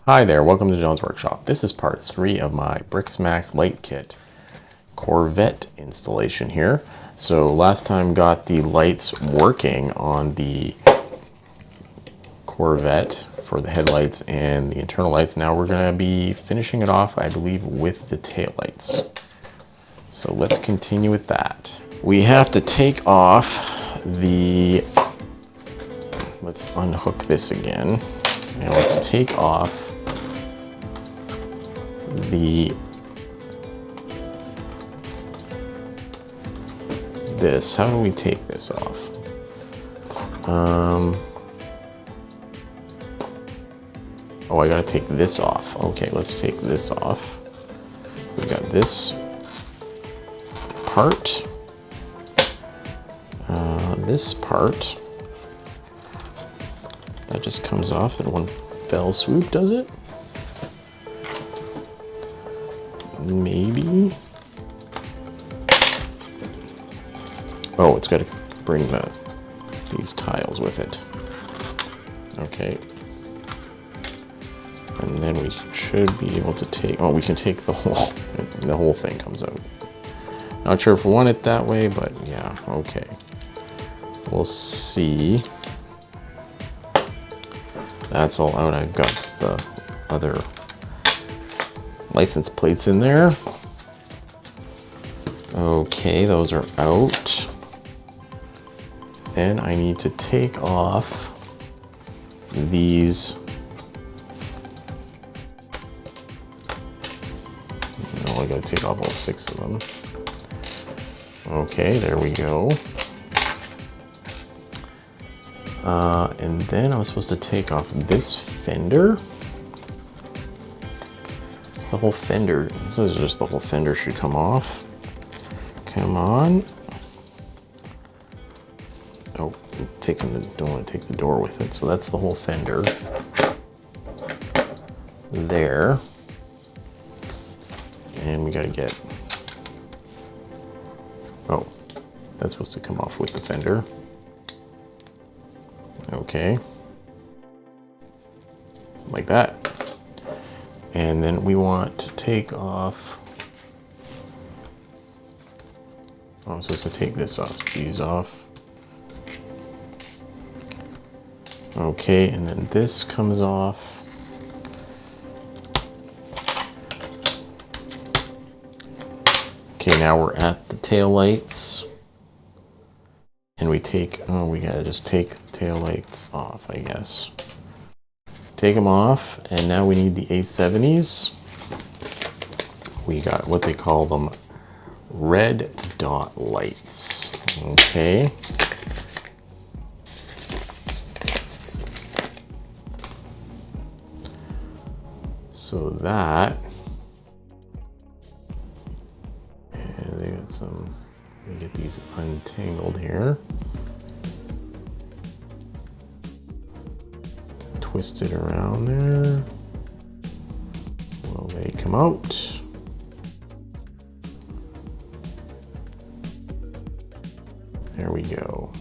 Hi there, welcome to John's Workshop. This is part 3 of my Brixmax Light Kit Corvette installation here. So last time got the lights working on the Corvette for the headlights and the internal lights. Now we're going to be finishing it off, I believe, with the taillights. So let's continue with that. We have to take off the... Let's unhook this again. Now let's take off this. How do we take this off? Oh, I gotta take this off. Okay, let's take this off. We got this part, this part. That just comes off in one fell swoop, does it? Maybe. Oh, it's got to bring these tiles with it. Okay. And then we should be able to take, oh, we can take the whole thing comes out. Not sure if we want it that way, but yeah, okay. We'll see. That's all out. I've got the other license plates in there. Okay, those are out. Then I need to take off these. No, I gotta take off all 6 of them. Okay, there we go. And then I'm supposed to take off this fender. The whole fender, this is just the whole fender should come off. Come on. Oh, don't want to take the door with it. So that's the whole fender. There. And we gotta get, oh, that's supposed to come off with the fender. Okay. Like that. And then we want to take off, oh, I'm supposed to take this off, these off. Okay, and then this comes off. Okay, now we're at the tail lights. And we take, oh, we gotta just take the tail lights off, I guess. Take them off, and now we need the A70s. We got what they call them, red dot lights. Okay. So that, and they got some, let me get these untangled here. Twist it around there. Will they come out? There we go.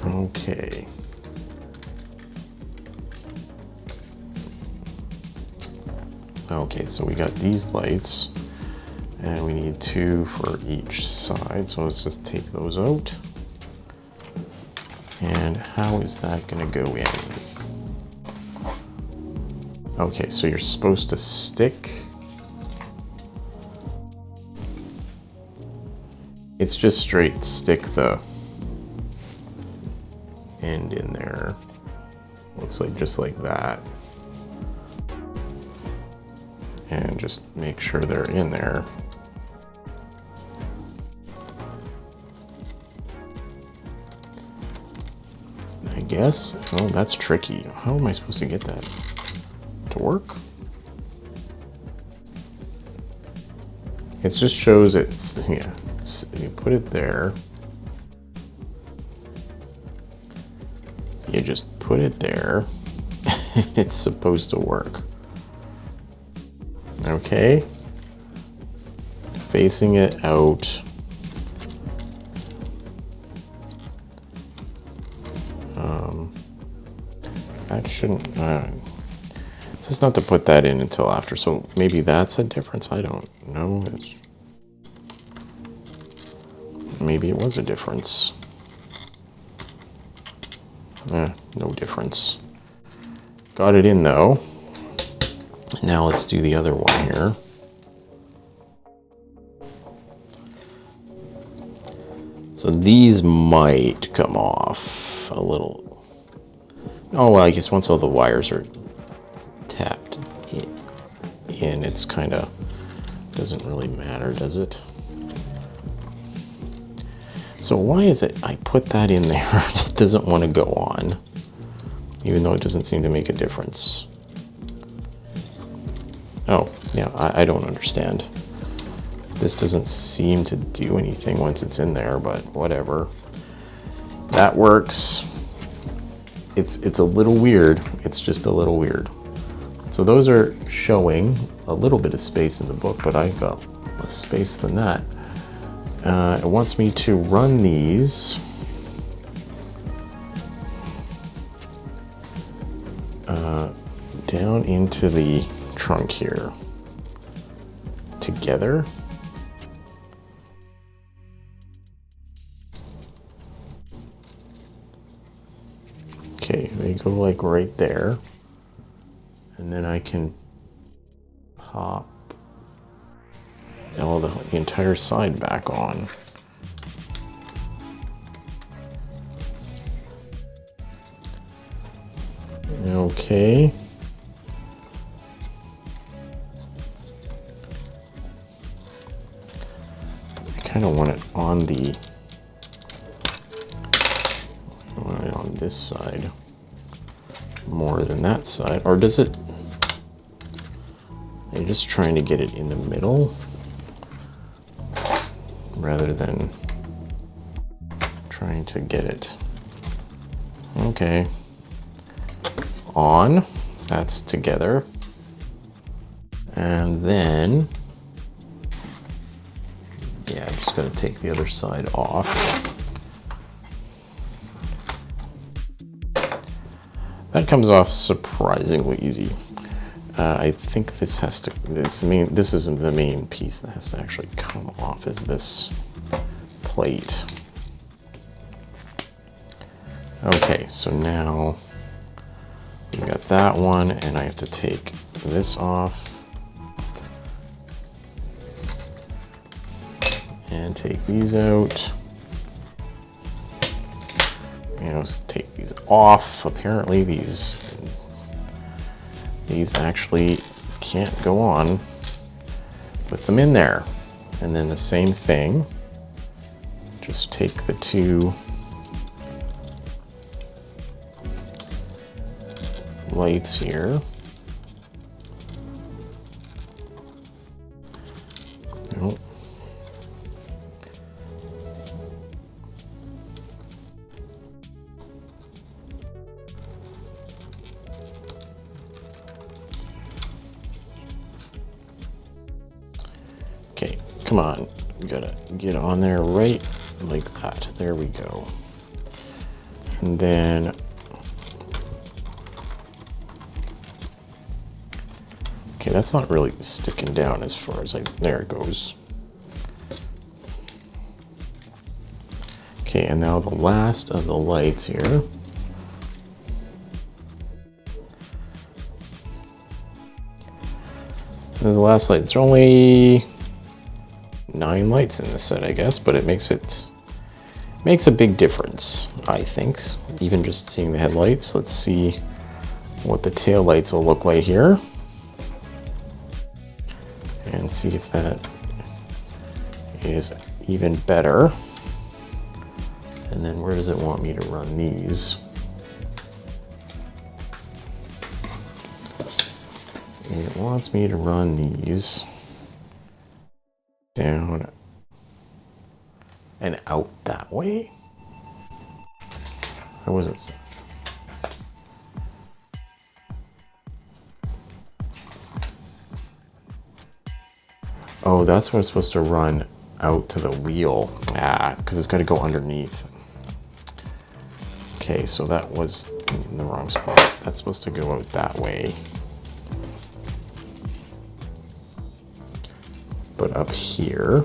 Okay. Okay, so we got these lights, and we need 2 for each side. So let's just take those out. And how is that gonna go in? Okay, so you're supposed to stick. It's just straight stick the end in there. Looks like just like that. And just make sure they're in there. I guess. Oh, that's tricky. How am I supposed to get that to work? It just shows it's, yeah, you put it there. You just put it there. It's supposed to work. Okay. Facing it out. That shouldn't... it says not to put that in until after, so maybe that's a difference? I don't know. Maybe it was a difference. No difference. Got it in though. Now let's do the other one here. So these might come off a little. Oh, well, I guess once all the wires are tapped in, it's kind of doesn't really matter, does it? So why is it I put that in there? It doesn't want to go on, even though it doesn't seem to make a difference. Oh, yeah, I don't understand. This doesn't seem to do anything once it's in there, but whatever. That works. It's a little weird. It's just a little weird. So those are showing a little bit of space in the book, but I've got less space than that. It wants me to run these down into the trunk here together. Okay, they go like right there, and then I can pop all the entire side back on. Okay. I kind of want it on on this side more than that side, or does it? I'm just trying to get it in the middle rather than trying to get it. Okay. On. That's together. And then, yeah, I'm just going to take the other side off. That comes off surprisingly easy. I think this has to, this isn't the main piece that has to actually come off, is this plate. Okay, so now we got that one, and I have to take this off and take these out. You know, so take these off. Apparently these actually can't go on with them in there. And then the same thing, just take the two lights here. Nope. Okay, come on. We gotta get on there right like that. There we go. And then okay, that's not really sticking down as far as there it goes. Okay, and now the last of the lights here. This is the last light. There's only 9 lights in this set, I guess, but it makes a big difference, I think. Even just seeing the headlights. Let's see what the tail lights will look like here. And see if that is even better. And then where does it want me to run these? It wants me to run these down and out that way. I wasn't. Oh, that's what it's supposed to run out to the wheel. Ah, because it's got to go underneath. Okay, so that was in the wrong spot. That's supposed to go out that way. But up here,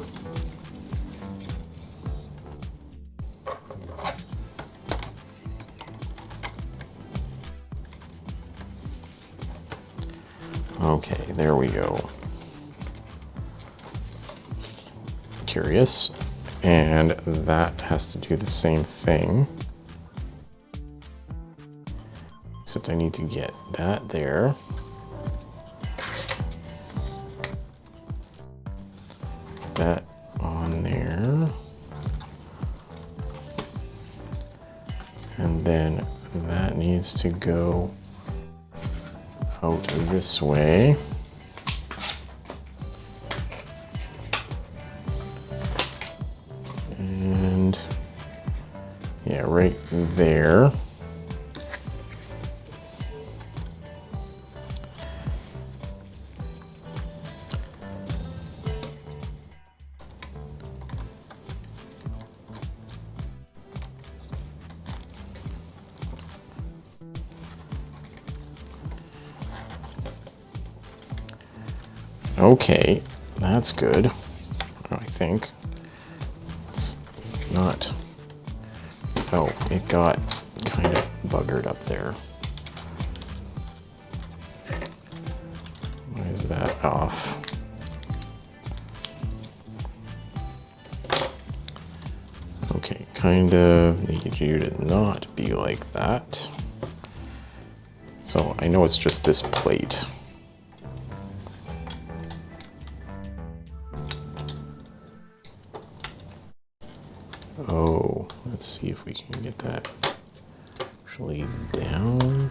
okay, there we go. Curious. And that has to do the same thing. Except I need to get that there. That on there. And then that needs to go out this way. And yeah, right there. Okay, that's good, I think. It's not, oh, it got kind of buggered up there. Why is that off? Okay, kind of need you to not be like that. So I know it's just this plate. Oh, let's see if we can get that actually down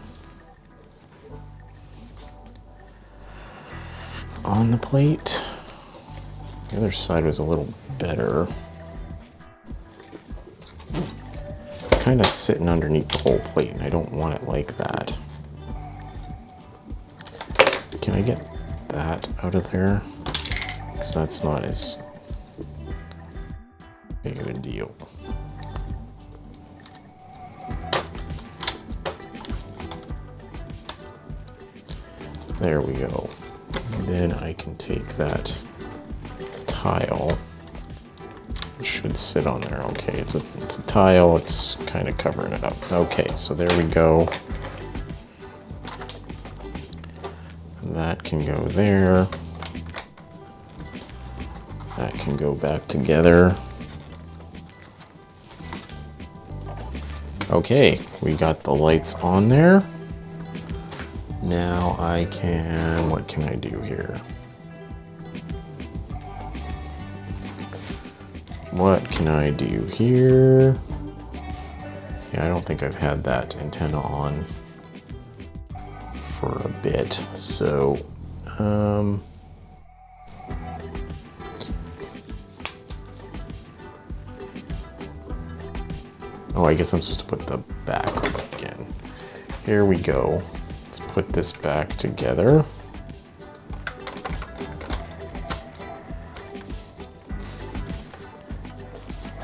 on the plate. The other side was a little better. It's kind of sitting underneath the whole plate, and I don't want it like that. Can I get that out of there? Because that's not as big of a deal. There we go. And then I can take that tile. It should sit on there. Okay, it's a tile. It's kind of covering it up. Okay, so there we go. That can go there. That can go back together. Okay, we got the lights on there. Now I can, what can I do here? What can I do here? Yeah, I don't think I've had that antenna on for a bit, so, oh, I guess I'm supposed to put the back on again. Here we go. Let's put this back together.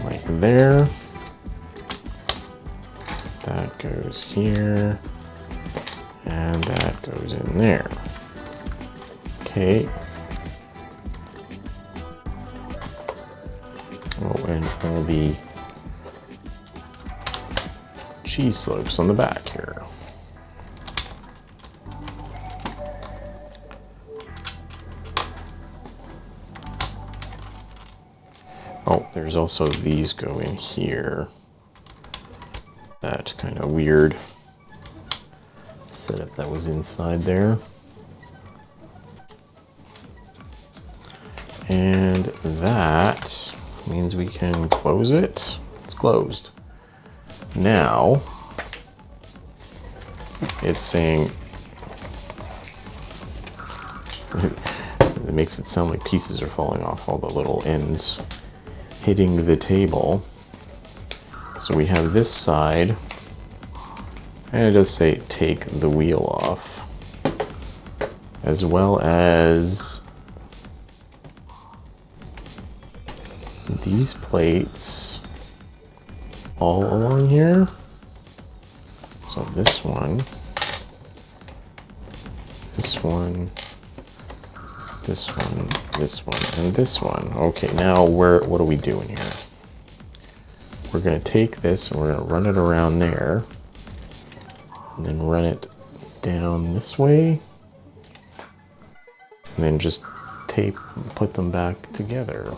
Like there. That goes here. And that goes in there. Okay. Oh, and all the cheese slopes on the back here. Oh, there's also these go in here. That kind of weird setup that was inside there. And that means we can close it. It's closed. Now, it's saying, it makes it sound like pieces are falling off, all the little ends hitting the table. So we have this side, and it does say take the wheel off, as well as these plates all along here. So this one, this one, this one, this one, and this one. Okay, now what are we doing here? We're gonna take this and we're gonna run it around there, and then run it down this way, and then just put them back together.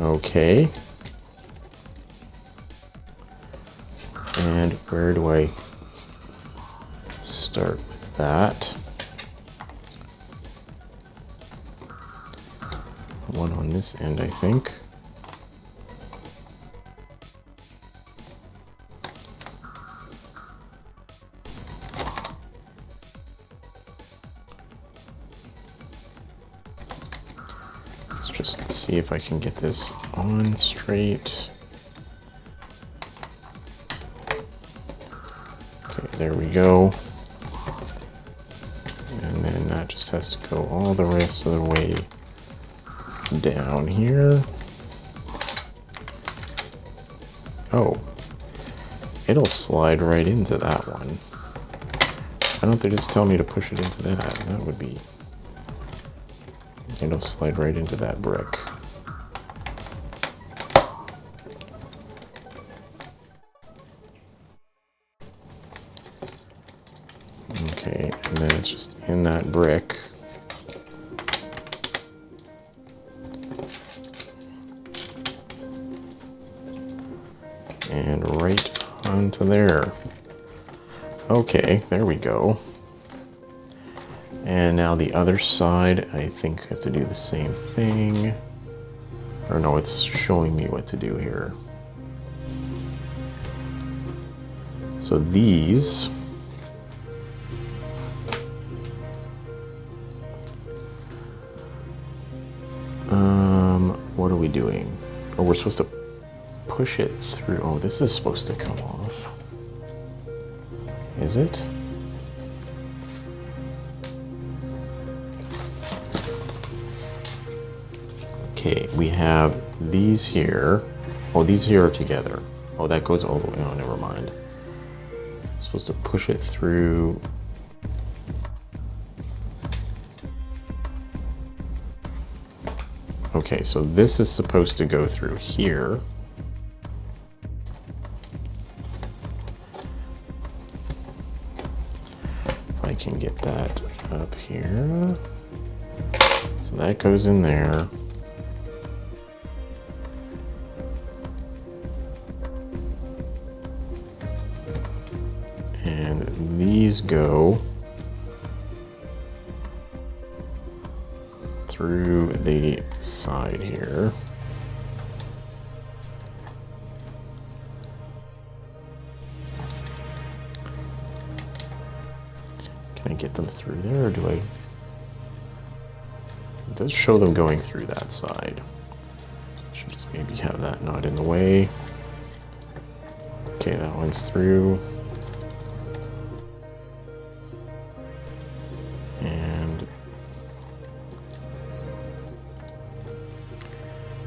Okay. And where do I start with that? One on this end, I think. Let's just see if I can get this on straight. Okay, there we go. And then that just has to go all the rest of the way down here. Oh, it'll slide right into that one. Why don't they just tell me to push it into that? That would be... It'll slide right into that brick. Okay, and then it's just in that brick. And right onto there. Okay, there we go. And now the other side, I think I have to do the same thing. Or no, it's showing me what to do here. So these... what are we doing? Oh, we're supposed to push it through. Oh, this is supposed to come off. Is it? Okay, we have these here. Oh, these here are together. Oh, that goes all the way. Oh, never mind. I'm supposed to push it through. Okay, so this is supposed to go through here. If I can get that up here. So that goes in there. And these go through the side here. Can I get them through there, or do I? It does show them going through that side. Should just maybe have that not in the way. Okay, that one's through. And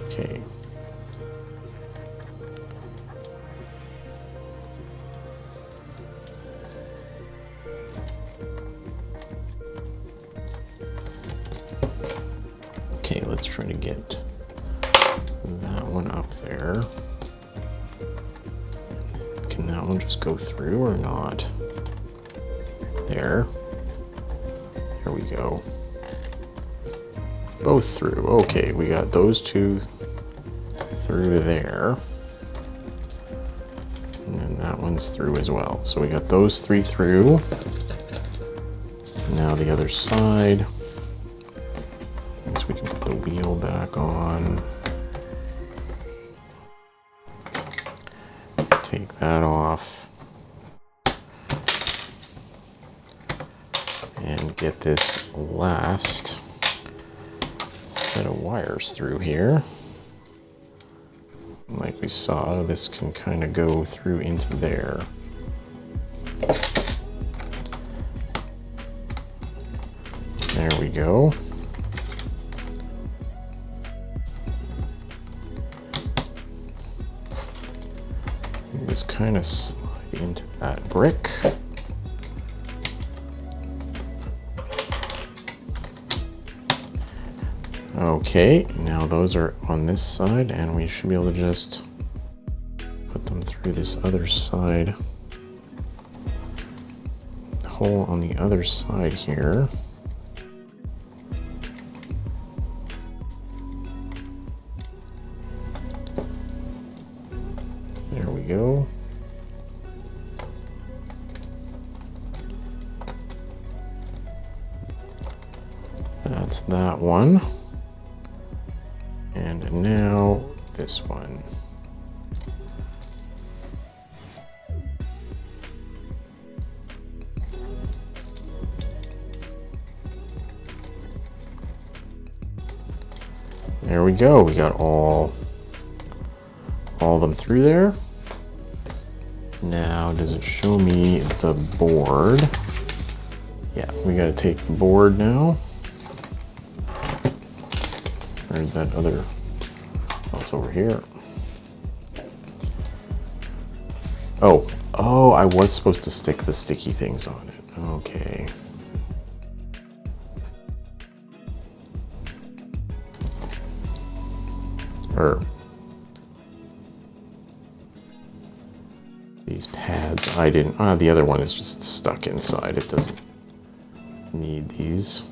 okay. Okay, let's try to get that one up there. Can that one just go through or not? There. There we go. Both through. Okay, we got those two through there. And then that one's through as well. So we got those three through. Now the other side. We can put the wheel back on. Take that off. And get this last set of wires through here. Like we saw, this can kind of go through into there. There we go. kind of slide into that brick. Okay, now those are on this side, and we should be able to just put them through this other side. The hole on the other side here. There we go. That's that one. And now this one. There we go. We got all of them through there. Now, does it show me the board? Yeah, we got to take the board now. Where's that other? Oh, it's over here. Oh, I was supposed to stick the sticky things on it. Okay. These pads, I didn't, the other one is just stuck inside. It doesn't need these.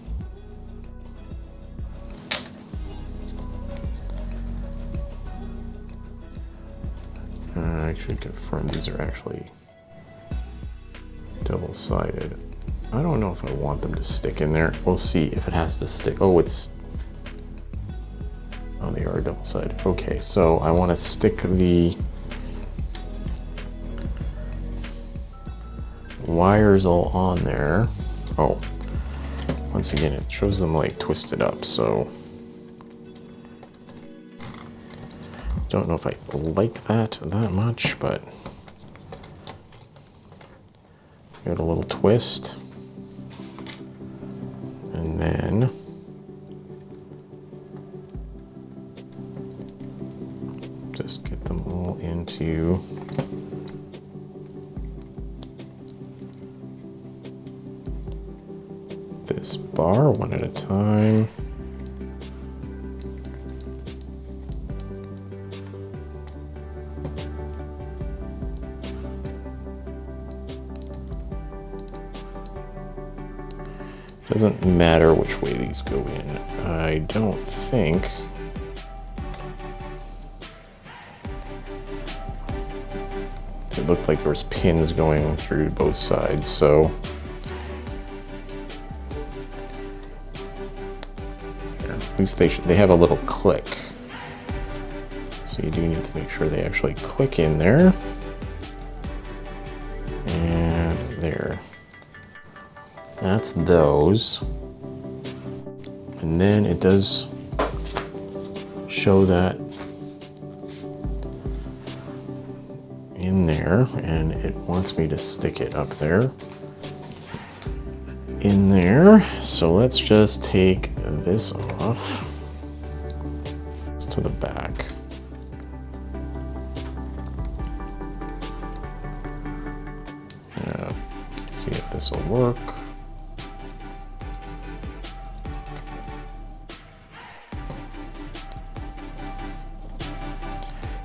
I should confirm these are actually double-sided. I don't know if I want them to stick in there. We'll see if it has to stick. Oh, they are double-sided. Okay, so I want to stick the wires all on there. Oh, once again, it shows them like twisted up, so don't know if I like that much, but give it a little twist. And then just get them all into this bar one at a time. Doesn't matter which way these go in. I don't think. It looked like there was pins going through both sides, so at least they have a little click. So you do need to make sure they actually click in there. And there. That's those. And then it does show that in there, and it wants me to stick it up there. In there. So let's just take this off. It's to the back. Yeah. See if this will work.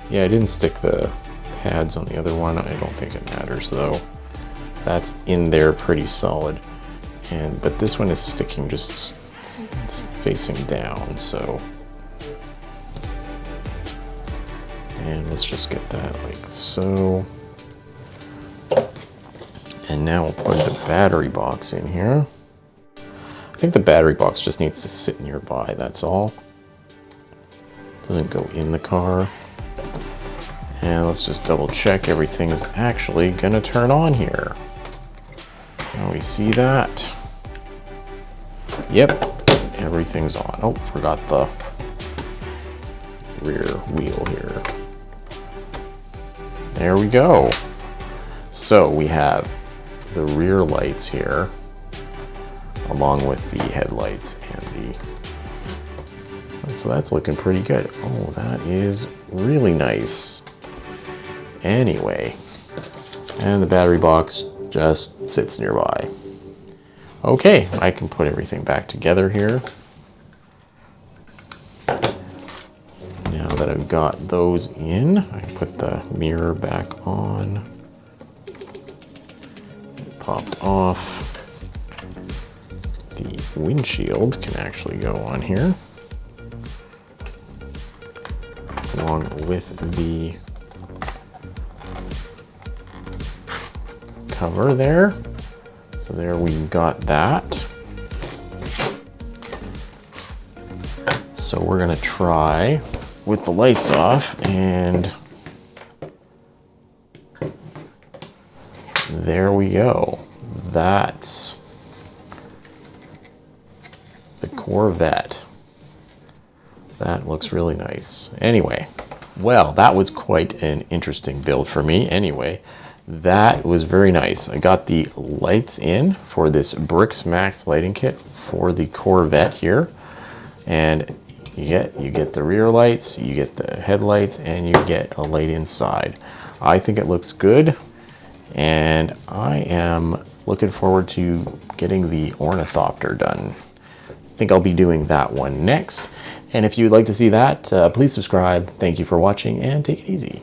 Yeah, I didn't stick the pads on the other one. I don't think it matters though. That's in there pretty solid. But this one is sticking just facing down, so. And let's just get that like so. And now we'll plug the battery box in here. I think the battery box just needs to sit nearby, that's all. Doesn't go in the car. And let's just double check everything is actually gonna turn on here. Now we see that. Yep, everything's on. Oh, forgot the rear wheel here. There we go. So we have the rear lights here, along with the headlights and so that's looking pretty good. Oh, that is really nice. Anyway, And the battery box just sits nearby. Okay, I can put everything back together here. Now that I've got those in, I put the mirror back on. It popped off. The windshield can actually go on here, along with the cover there. So there we got that. So we're gonna try with the lights off, and there we go. That's the Corvette. That looks really nice. Anyway, well, that was quite an interesting build for me. Anyway, that was very nice. I got the lights in for this Bricks Max lighting kit for the Corvette here. And you get the rear lights, you get the headlights, and you get a light inside. I think it looks good, and I am looking forward to getting the ornithopter done. I think I'll be doing that one next. And if you'd like to see that, please subscribe. Thank you for watching, and take it easy.